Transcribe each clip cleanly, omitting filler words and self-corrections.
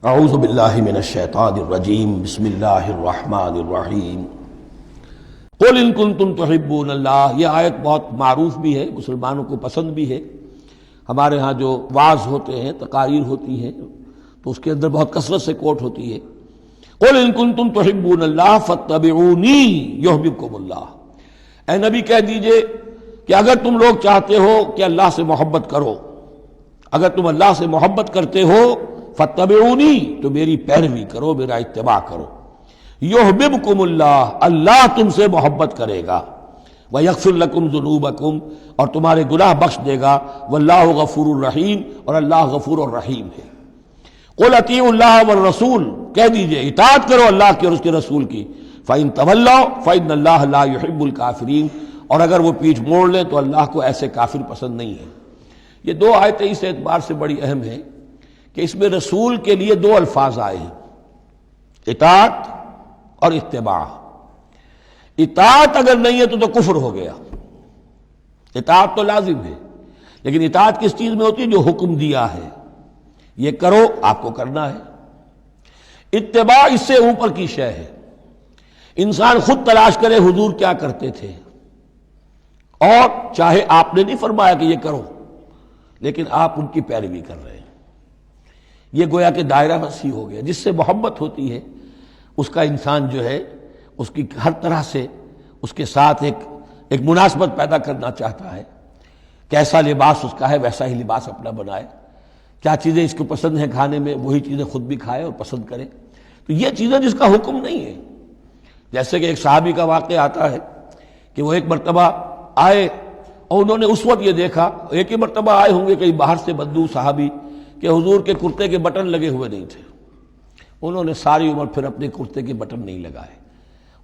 اعوذ باللہ من الشیطان الرجیم بسم اللہ الرحمن الرحیم قل ان کنتم تحبون اللہ۔ یہ آیت بہت معروف بھی ہے، مسلمانوں کو پسند بھی ہے۔ ہمارے ہاں جو وعظ ہوتے ہیں، تقاریر ہوتی ہیں، تو اس کے اندر بہت کثرت سے کوٹ ہوتی ہے، قل ان کنتم تحبون اللہ فاتبعونی یحببکم اللہ۔ اے نبی کہہ دیجئے کہ اگر تم لوگ چاہتے ہو کہ اللہ سے محبت کرو، اگر تم اللہ سے محبت کرتے ہو فاتبعونی، تو میری پیروی کرو، میرا اتباع کرو۔ یحببکم اللہ، اللہ تم سے محبت کرے گا، ویغفر لکم ذنوبکم، اور تمہارے گناہ بخش دے گا، واللہ غفور الرحیم، اور اللہ غفور الرحیم ہے۔ قل اطیعوا اللہ والرسول، کہہ دیجئے اطاعت کرو اللہ کی اور اس کے رسول کی، فإن تولوا فإن اللہ لا يحب الکافرین، اور اگر وہ پیٹھ موڑ لیں تو اللہ کو ایسے کافر پسند نہیں ہے۔ یہ دو آیتیں اس اعتبار سے بڑی اہم ہیں کہ اس میں رسول کے لیے دو الفاظ آئے ہیں، اطاعت اور اتباع۔ اطاعت اگر نہیں ہے تو کفر ہو گیا۔ اطاعت تو لازم ہے، لیکن اطاعت کس چیز میں ہوتی ہے؟ جو حکم دیا ہے، یہ کرو، آپ کو کرنا ہے۔ اتباع اس سے اوپر کی شے ہے، انسان خود تلاش کرے حضور کیا کرتے تھے، اور چاہے آپ نے نہیں فرمایا کہ یہ کرو، لیکن آپ ان کی پیروی کر رہے ہیں۔ یہ گویا کہ دائرہ وسیع ہو گیا۔ جس سے محبت ہوتی ہے اس کا انسان جو ہے اس کی ہر طرح سے اس کے ساتھ ایک مناسبت پیدا کرنا چاہتا ہے۔ کیسا لباس اس کا ہے ویسا ہی لباس اپنا بنائے، کیا چیزیں اس کو پسند ہیں کھانے میں وہی چیزیں خود بھی کھائے اور پسند کرے۔ تو یہ چیزیں جس کا حکم نہیں ہے، جیسے کہ ایک صحابی کا واقعہ آتا ہے کہ وہ ایک مرتبہ آئے اور انہوں نے اس وقت یہ دیکھا، ایک ہی مرتبہ آئے ہوں گے کہیں باہر سے بدو صحابی، کہ حضور کے کرتے کے بٹن لگے ہوئے نہیں تھے۔ انہوں نے ساری عمر پھر اپنے کرتے کے بٹن نہیں لگائے۔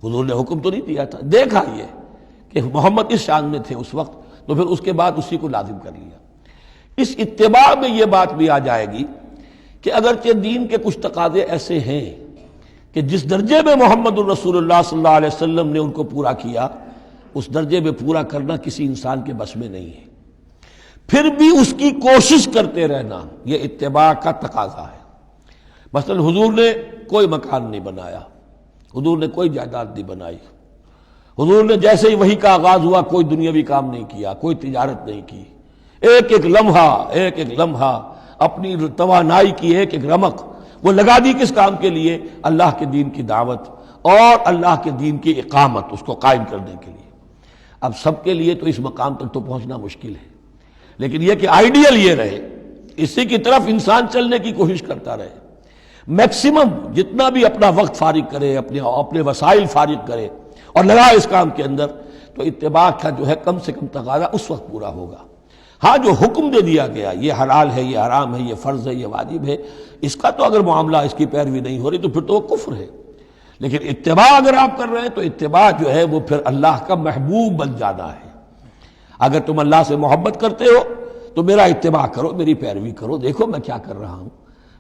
حضور نے حکم تو نہیں دیا تھا، دیکھا یہ کہ محمد اس شان میں تھے اس وقت، تو پھر اس کے بعد اسی کو لازم کر لیا۔ اس اتباع میں یہ بات بھی آ جائے گی کہ اگرچہ دین کے کچھ تقاضے ایسے ہیں کہ جس درجے میں محمد الرسول اللہ صلی اللہ علیہ وسلم نے ان کو پورا کیا، اس درجے میں پورا کرنا کسی انسان کے بس میں نہیں ہے، پھر بھی اس کی کوشش کرتے رہنا یہ اتباع کا تقاضا ہے۔ مثلا حضور نے کوئی مکان نہیں بنایا، حضور نے کوئی جائیداد نہیں بنائی، حضور نے جیسے ہی وحی کا آغاز ہوا کوئی دنیاوی کام نہیں کیا، کوئی تجارت نہیں کی، ایک ایک لمحہ اپنی توانائی کی ایک رمق وہ لگا دی کس کام کے لیے؟ اللہ کے دین کی دعوت اور اللہ کے دین کی اقامت، اس کو قائم کرنے کے لیے۔ اب سب کے لیے تو اس مقام تک تو پہنچنا مشکل ہے، لیکن یہ کہ آئیڈیل یہ رہے، اسی کی طرف انسان چلنے کی کوشش کرتا رہے، میکسیمم جتنا بھی اپنا وقت فارغ کرے، اپنے وسائل فارغ کرے اور لگائے اس کام کے اندر، تو اتباع کا جو ہے کم سے کم تقاضا اس وقت پورا ہوگا۔ ہاں جو حکم دے دیا گیا، یہ حلال ہے، یہ حرام ہے، یہ فرض ہے، یہ واجب ہے، اس کا تو اگر معاملہ اس کی پیروی نہیں ہو رہی تو پھر تو وہ کفر ہے۔ لیکن اتباع اگر آپ کر رہے ہیں تو اتباع جو ہے وہ پھر اللہ کا محبوب بن جانا ہے۔ اگر تم اللہ سے محبت کرتے ہو تو میرا اتباع کرو، میری پیروی کرو، دیکھو میں کیا کر رہا ہوں،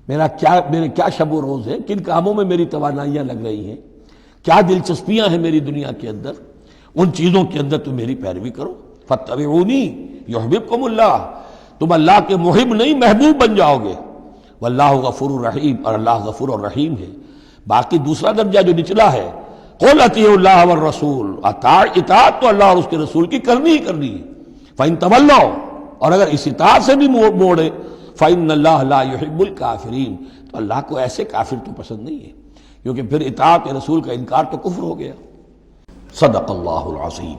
میرے کیا شب و روز ہیں، کن کاموں میں میری توانائیاں لگ رہی ہیں، کیا دلچسپیاں ہیں میری دنیا کے اندر، ان چیزوں کے اندر تم میری پیروی کرو۔ فاتبعونی یحببکم اللہ، تم اللہ کے محب نہیں محبوب بن جاؤ گے، واللہ غفور الرحیم، اور اللہ غفور الرحیم ہے۔ باقی دوسرا درجہ جو نچلا ہے، قل اطیعوا اللہ والرسول، اطاعت تو اللہ اور اس کے رسول کی کرنی ہی کرنی ہے۔ فإن تولوا، اور اگر اس اطاعت سے بھی موڑے، فإن اللہ لا يحب الکافرین، تو اللہ کو ایسے کافر تو پسند نہیں ہے، کیونکہ پھر اطاعت رسول کا انکار تو کفر ہو گیا۔ صدق اللہ العظیم۔